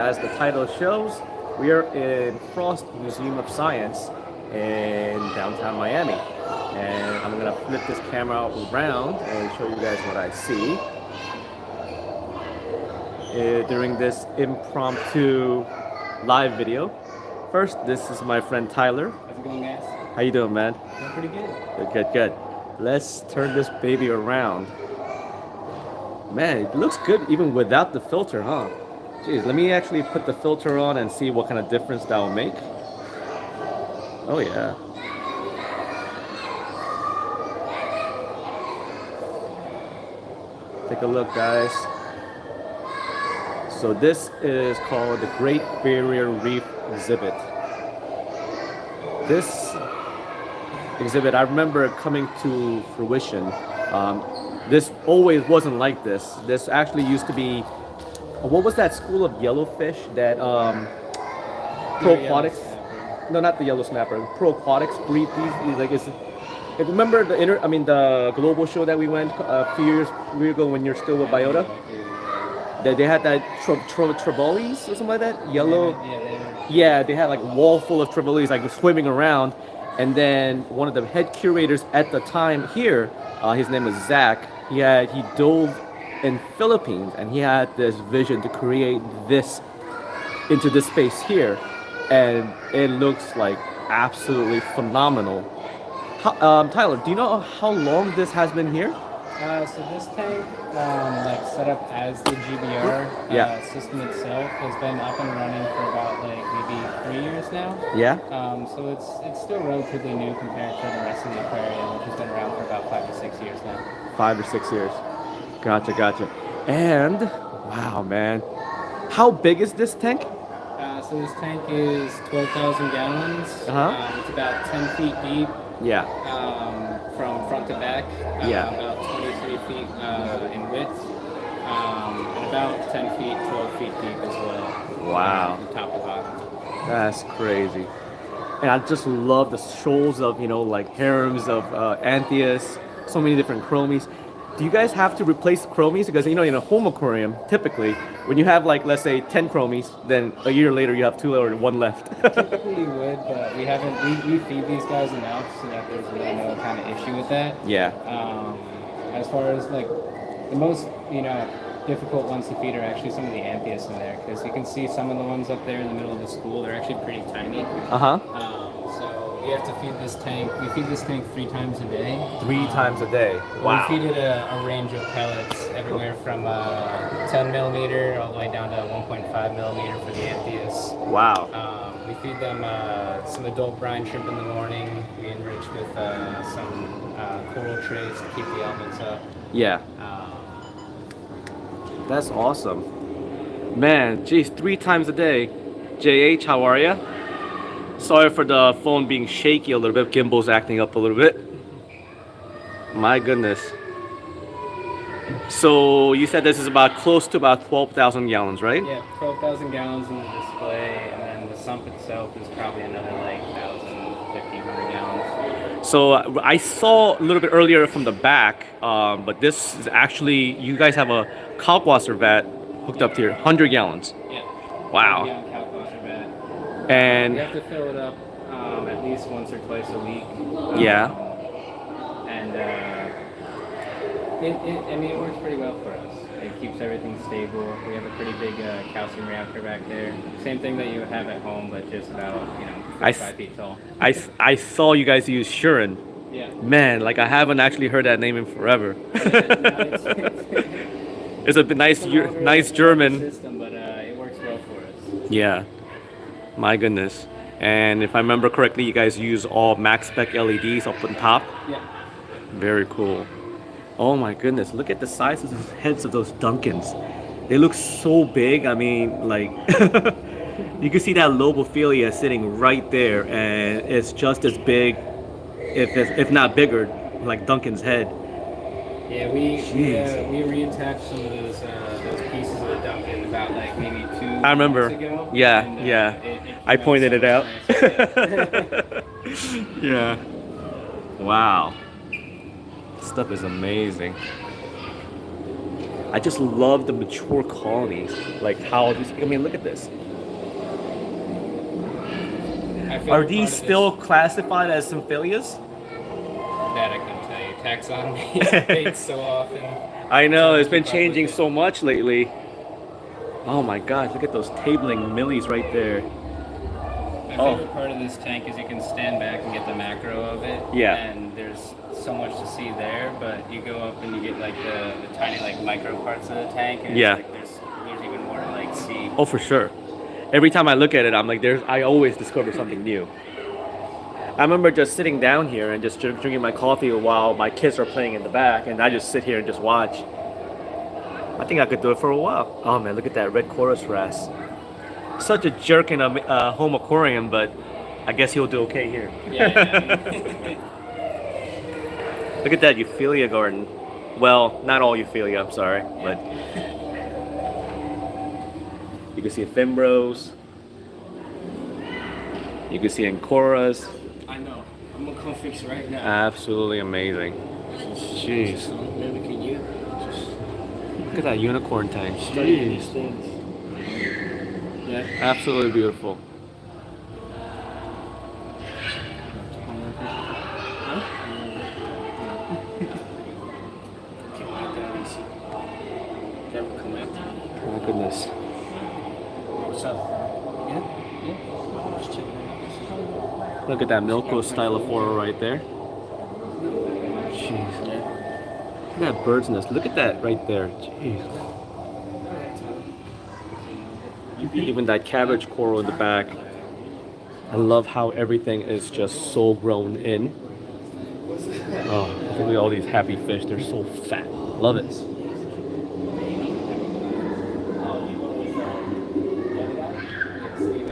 As the title shows, we are in Frost Museum of Science in downtown Miami. And I'm gonna flip this camera around and show you guys what I see during this impromptu live video. First, this is my friend Tyler. How's it going, guys? How you doing, man? Doing pretty good. Good, good, good. Let's turn this baby around. Man, it looks good even without the filter, huh? Jeez, let me actually put the filter on and see what kind of difference that will make. Oh yeah. Take a look, guys. So this is called the Great Barrier Reef exhibit. This exhibit, I remember coming to fruition. This always wasn't like this. This actually used to be, what was that school of yellowfish that Pro Aquatics? No, not the yellow snapper. Pro Aquatics breed these. Like, remember the global show that we went a few years ago when you're still with Biota? They had that trebollies or something like that. Yellow. Yeah, they had like a wall full of trebollies like swimming around, and then one of the head curators at the time here, his name was Zach. He dove in Philippines, and he had this vision to create this into this space here, and it looks like absolutely phenomenal. Tyler, do you know how long this has been here? So this tank, like set up as the GBR system itself, has been up and running for about like maybe 3 years now. Yeah. So it's still relatively new compared to the rest of the aquarium, which has been around for about 5 to 6 years now. 5 or 6 years. Gotcha, gotcha. And wow, man, how big is this tank? So this tank is 12,000 gallons. It's about 10 feet deep. Yeah. From front to back. About 23 feet in width. And about 10 feet, 12 feet deep as well. Wow. From top to bottom. That's crazy. And I just love the shoals of, like harems of Antheus, so many different chromies. Do you guys have to replace chromies? Because, in a home aquarium, typically, when you have, like, let's say 10 chromies, then a year later you have 2 or 1 left. Typically you would, but we haven't, we feed these guys enough so that there's really no kind of issue with that. Yeah. As far as, like, the most, difficult ones to feed are actually some of the Antheus in there, because you can see some of the ones up there in the middle of the school, they're actually pretty tiny. So we have to feed this tank. We feed this tank 3 times a day. 3 times a day. Wow. We feed it a range of pellets, everywhere from 10 millimeter all the way down to 1.5 millimeter for the Antheus. Wow. We feed them some adult brine shrimp in the morning. We enrich with some coral trays to keep the elements up. Yeah. That's awesome. Man, geez, 3 times a day. JH, how are ya? Sorry for the phone being shaky a little bit. Gimbal's acting up a little bit. My goodness. So you said this is close to about 12,000 gallons, right? Yeah, 12,000 gallons in the display, and then the sump itself is probably another like 1,500 gallons. So I saw a little bit earlier from the back, but this is actually, you guys have a kalkwasser vat hooked up here, 100 gallons. Yeah. Wow. And we have to fill it up at least once or twice a week. Yeah. And it works pretty well for us. It keeps everything stable. We have a pretty big calcium reactor back there. Same thing that you would have at home, but just about 5 feet tall. I saw you guys use Shuren. Yeah. Man, like I haven't actually heard that name in forever. It's a nice German system, but it works well for us. Yeah. My goodness. And if I remember correctly, you guys use all max spec LEDs up on top. Yeah. Very cool. Oh my goodness, look at the sizes of the heads of those Duncans. They look so big. I mean, like, you can see that lobophilia sitting right there, and it's just as big, if not bigger, like Duncan's head. Yeah, we reattached some of those pieces of the Duncan about like maybe 2 I remember. months ago. Yeah, and, yeah. I pointed it out. Yeah. Wow. This stuff is amazing. I just love the mature colonies. Like how this, I mean, look at this. I feel Are we're these part of still classified as symphilias? that I couldn't tell you. Taxonomy updates so often. I know, Trying it's to been keep up with changing it. so much lately. Oh my gosh, look at those tabling millies right there. My Oh. favorite part of this tank is you can stand back and get the macro of it. Yeah. And there's so much to see there, but you go up and you get like the tiny like micro parts of the tank, and Yeah. it's like there's even more to like see. Oh, for sure. Every time I look at it, I'm like, I always discover something new. I remember just sitting down here and just drinking my coffee while my kids are playing in the back, and I just sit here and just watch. I think I could do it for a while. Oh man, look at that red chorus wrasse. Such a jerk in a home aquarium, but I guess he'll do okay here. Yeah. Look at that Euphilia garden. Well, not all Euphilia, I'm sorry, but you can see Fimbros. You can see Ancoras. I know. I'm gonna come fix it right now. Absolutely amazing. Jeez. Maybe can you Look at that unicorn tank. study these Jeez. things? Yeah. Absolutely beautiful. Oh my goodness. What's up? Yeah? Just checking out. Look at that Milko stylophora right there. Jeez. Yeah. Look at that bird's nest. Look at that right there. Jeez. Even that cabbage coral in the back. I love how everything is just so grown in. Oh, look at all these happy fish. They're so fat. Love it.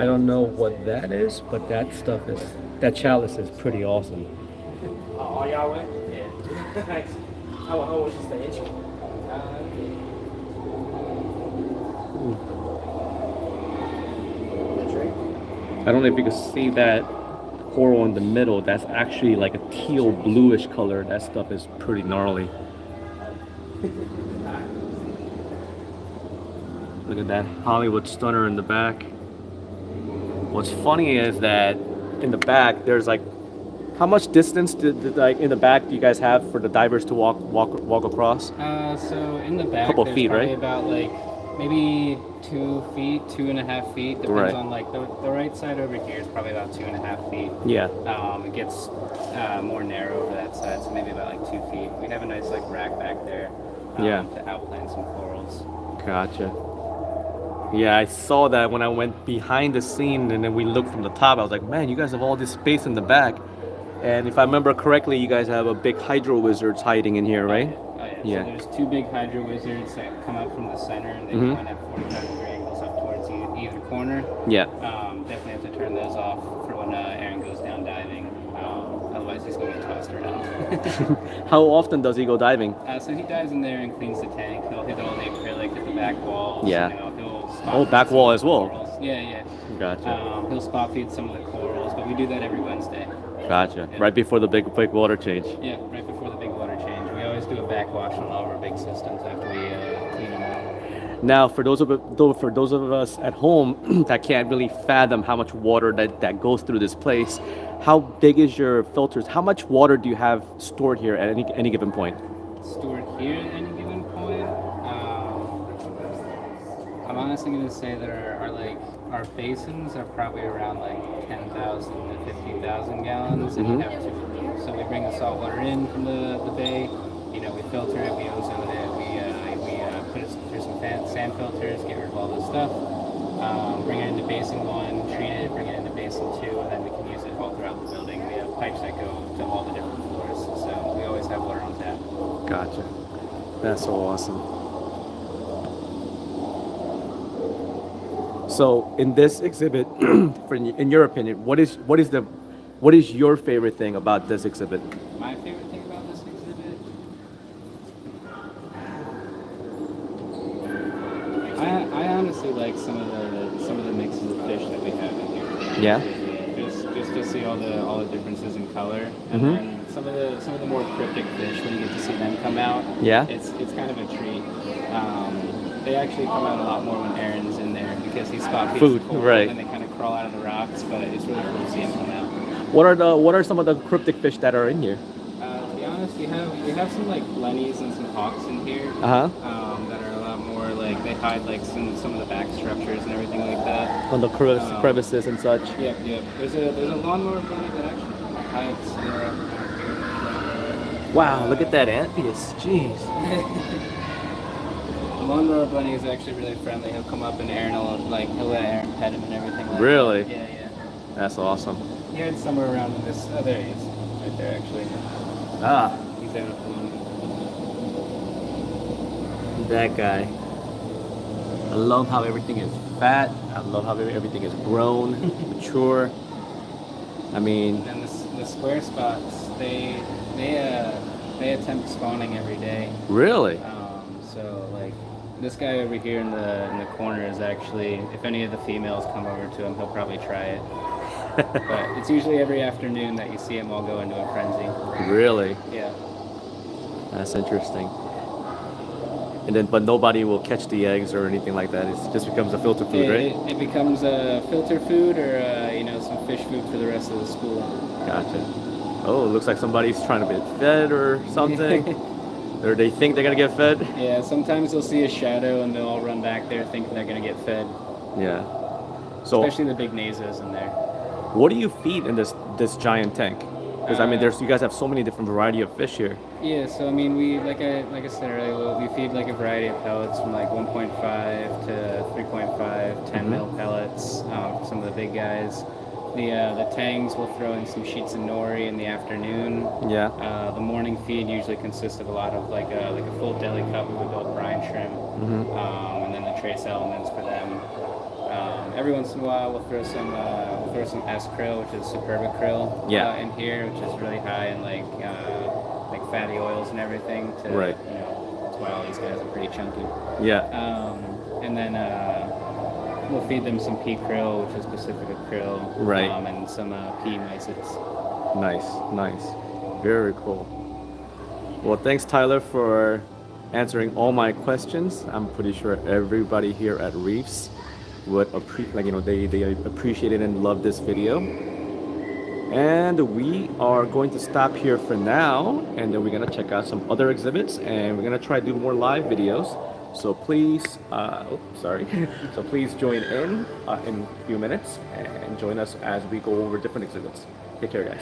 I don't know what that is, but that chalice is pretty awesome. Oh, y'all went? Yeah. Thanks. How was the stage? I don't know if you can see that coral in the middle. That's actually like a teal bluish color. That stuff is pretty gnarly. Look at that Hollywood stunner in the back. What's funny is that in the back there's like, how much distance like in the back do you guys have for the divers to walk across? So in the back, Couple there's feet, probably right? about like maybe 2 feet, 2.5 feet. Depends Right. on like the right side over here is probably about 2.5 feet. Yeah. It gets more narrow over that side, so maybe about like 2 feet. We'd have a nice like rack back there. Yeah. To outline some corals. Gotcha. Yeah, I saw that when I went behind the scene and then we looked from the top. I was like, man, you guys have all this space in the back. And if I remember correctly, you guys have a big hydro wizards hiding in here, right? Oh, yeah. Yeah. So there's 2 big hydro wizards that come up from the center, and they Mhm. go in at 45-degree angles up towards either corner. Yeah. Definitely have to turn those off for when Aaron goes down diving. Otherwise, he's going to get tossed around. How often does he go diving? So he dives in there and cleans the tank. He'll hit all the acrylic at the back walls. Yeah. He'll spot Oh, feed back some wall of the as well. corals. Yeah. Gotcha. He'll spot feed some of the corals, but we do that every Wednesday. Gotcha. Yeah. Right before the big water change. Yeah, right before the big water change. We always do a backwash on all of our big systems after we clean them out. Now, for those of us at home that can't really fathom how much water that goes through this place, how big is your filters? How much water do you have stored here at any given point? Stored here at any given point. I'm honestly going to say that our basins are probably around like 10,000 to 15,000 gallons, and you have 2 of them. So we bring the salt water in from the bay. We filter it, we ozone it, we put it through some sand filters, get rid of all this stuff. Bring it into basin 1, treat it, bring it into basin 2, and then we can use it all throughout the building. We have pipes that go to all the different floors, so we always have water on tap. Gotcha. That's so awesome. So, in this exhibit, in your opinion, what is your favorite thing about this exhibit? My favorite thing about this exhibit, I honestly like some of the mixes of fish that we have in here. Yeah. Just to see all the differences in color, and Mhm. then some of the more cryptic fish, when you get to see them come out, Yeah? it's kind of a treat. They actually come out a lot more when Aaron's in there because he spot feeds Food, the cold, right. and they kind of crawl out of the rocks. But it's really cool to see them come out. What are some of the cryptic fish that are in here? To be honest, we have some like blennies and some hawks in here. Uh-huh. That are a lot more like they hide like some of the back structures and everything like that. On the crevices and such. Yep. There's a lawnmower bunny that actually hides there. Wow, look at that Anthias. Jeez. The lawnmower bunny is actually really friendly. He'll come up and Aaron will he'll let Aaron pet him and everything like Really? that. Yeah. That's awesome. He hides somewhere around in this. Oh, there he is. Right there, actually. Ah, He's out of the that guy. I love how everything is fat. I love how everything is grown, mature. I mean, And the square spots, they attempt spawning every day. really? So like this guy over here in the corner is actually, if any of the females come over to him, he'll probably try it. But it's usually every afternoon that you see them all go into a frenzy. Really? Yeah. That's interesting. And then, but nobody will catch the eggs or anything like that. It just becomes a filter food, right? It becomes a filter food or some fish food for the rest of the school. Gotcha. Oh, it looks like somebody's trying to get fed or something. Or they think they're gonna get fed. Yeah, sometimes they'll see a shadow and they'll all run back there thinking they're gonna get fed. Yeah. So, Especially the big nasos in there. what do you feed in this giant tank? Because I mean, you guys have so many different variety of fish here. Yeah, so I mean, we like I said earlier, we feed like a variety of pellets from like 1.5 to 3.5, 10 mil pellets for some of the big guys. The tangs will throw in some sheets of nori in the afternoon. Yeah. The morning feed usually consists of a lot of like a full deli cup of adult brine shrimp, and then the trace elements for them. Every once in a while, we'll throw some S krill, which is superba krill, in here, which is really high in like fatty oils and everything. Right. That's why all these guys are pretty chunky. Yeah. And then we'll feed them some pea krill, which is Pacifica krill, Right. and some pea mysids. Nice. Very cool. Well, thanks, Tyler, for answering all my questions. I'm pretty sure everybody here at Reefs would they appreciate it and love this video. And we are going to stop here for now, and then we're gonna check out some other exhibits, and we're gonna try to do more live videos. So please, so please join in a few minutes and join us as we go over different exhibits. Take care, guys.